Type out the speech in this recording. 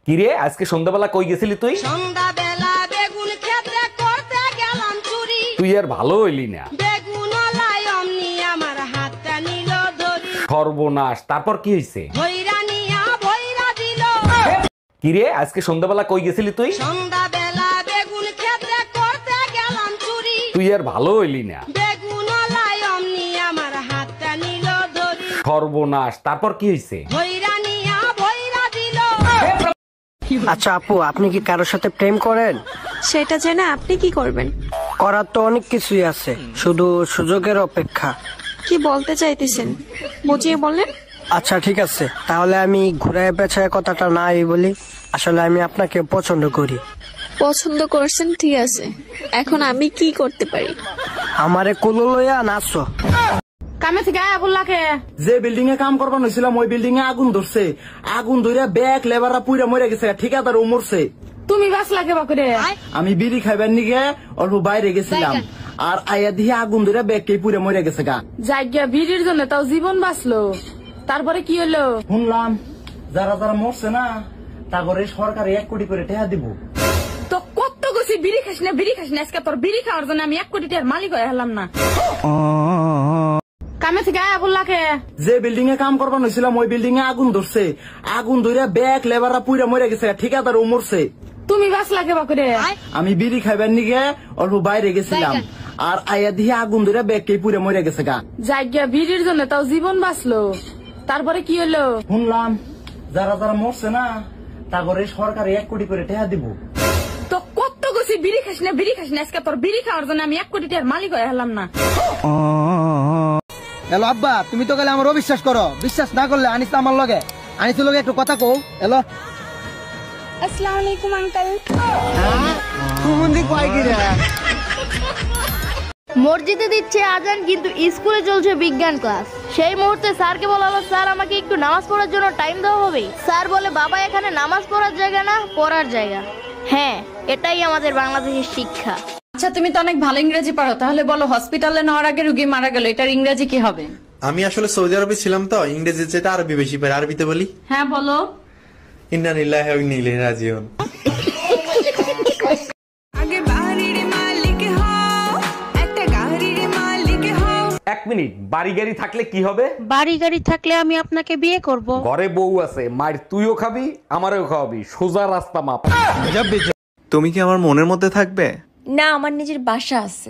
কিরে আজকে সন্ধ্যাবেলা কই গেছিলি তুই? সন্ধ্যাবেলা বেগুন ক্ষেত্রে করতে গেলাম চুরি। তুই আর ভালো হইলি না। বেগুন লাই অমনি আমার হাতটা নিল ধরি। সর্বনাশ, তারপর কি হইছে? ভৈরা নিয়া ভৈরা দিল। কিরে আজকে সন্ধ্যাবেলা কই গেছিলি তুই? সন্ধ্যাবেলা বেগুন ক্ষেত্রে করতে গেলাম চুরি। তুই আর ভালো হইলি না। বেগুন লাই অমনি আমার হাতটা নিল ধরি। সর্বনাশ, তারপর কি হইছে? ভৈরা নিয়া ভৈরা দিল। আচ্ছা আপু, আপনি কি কারোর সাথে প্রেম করেন? সেটা জেনে আপনি কি করবেন? করার তো অনেক কিছুই আছে, শুধু সুযোগের অপেক্ষা। কি বলতে চাইতেছেন বুঝিয়ে বললেন। আচ্ছা ঠিক আছে, তাহলে আমি ঘুরায় পেছায় কথাটা নাই বলি। আসলে আমি আপনাকে পছন্দ করি। পছন্দ করছেন ঠিক আছে, এখন আমি কি করতে পারি? আমারে কুলো লইয়া নাচো। কামে থেকে আয়া বললাকে যে বিল্ডিং এ কাম করবার হয়েছিলাম ওই বিল্ডিং এ আগুন ধরছে। আগুন ধরে ব্যাগ লেবাররা পুইরা মরে গেছে, ঠিকাদার ও মরছে। তুমি বাসলাকে বাকুরে। আমি বিড়ি খাইবার নিগে অল্প বাইরে গেছিলাম, আর আয়া দিয়ে আগুন ধরে ব্যাগ কে পুইরা মরে গেছে গা। জায়গা ভিড়ির জন্য তাও জীবন বাঁচলো, তারপরে কি হলো? শুনলাম যারা যারা মরছে না তা করে সরকার 1 কোটি করে টাকা দিব। তো কত গেছি বিড়ি খাস না বিড়ি খাস না, আজকে তোর বিড়ি খাওয়ার জন্য আমি 1 কোটি টাকার মালিক হয়ে হলাম না। কামে থেকে আয়া বললাকে যে বিল্ডিং এ কাম করবার হয়েছিলাম ওই বিল্ডিং এ আগুন ধরছে। আগুন ধরে ব্যাগ লেবাররা পুইরা মরে গেছে, ঠিকাদার ও মরছে। তুমি বাসলাকে বাকুরে। আমি বিড়ি খাইবার নিগে অল্প বাইরে গেছিলাম, আর আয়া দিয়ে আগুন ধরে ব্যাগ কে পুইরা মরে গেছে গা। জায়গা ভিড়ির জন্য তাও জীবন বাঁচলো, তারপরে কি হলো? শুনলাম যারা যারা মরছে না তা করে সরকার 1 কোটি করে টাকা দিব। তো কত গেছি বিড়ি খাস না বিড়ি খাস না, আজকে তোর বিড়ি খাওয়ার জন্য আমি 1 কোটি টাকার মালিক হয়ে হলাম না। হ্যালো আব্বা, তুমি তো গেলে আমার অবিশ্বাস করো। বিশ্বাস না করলে আনিস আমার লগে, আনিসের লগে একটু কথা কও। হ্যালো আসসালামু আলাইকুম আঙ্কেল। মসজিদে দিচ্ছে আজান, কিন্তু স্কুলে চলছে বিজ্ঞান ক্লাস। সেই মুহূর্তে স্যারকে বলা হলো, স্যার আমাকে একটু নামাজ পড়ার জন্য টাইম দেওয়া হবে। স্যার বলে, বাবা এখানে নামাজ পড়ার জায়গা না, পড়ার জায়গা। হ্যাঁ, এটাই আমাদের বাংলাদেশের শিক্ষা। আচ্ছা তুমি তো অনেক ভালো ইংরেজি পারো, তাহলে বলো হসপিটালে নেওয়ার আগে রুগী মারা গেল, এটার ইংরেজি কি হবে? আমি আসলে সৌদি আরবে ছিলাম তো, ইংরেজি যেটা আরবি বেশি পারি। আরবিতে বলি। হ্যাঁ বলো। ইন্না লিল্লাহি ওয়া ইন্না ইলাইহি রাজিউন। এক মিনিট, বাড়ি গাড়ি থাকলে কি হবে? বাড়ি গাড়ি থাকলে আমি আপনাকে বিয়ে করব। ঘরে বউ আছে, মায়ের তুইও খাবি আমারও খাওয়াবি, সোজা রাস্তা মাপ। তুমি কি আমার মনের মধ্যে থাকবে? না, আমার নিজের বাসা আছে।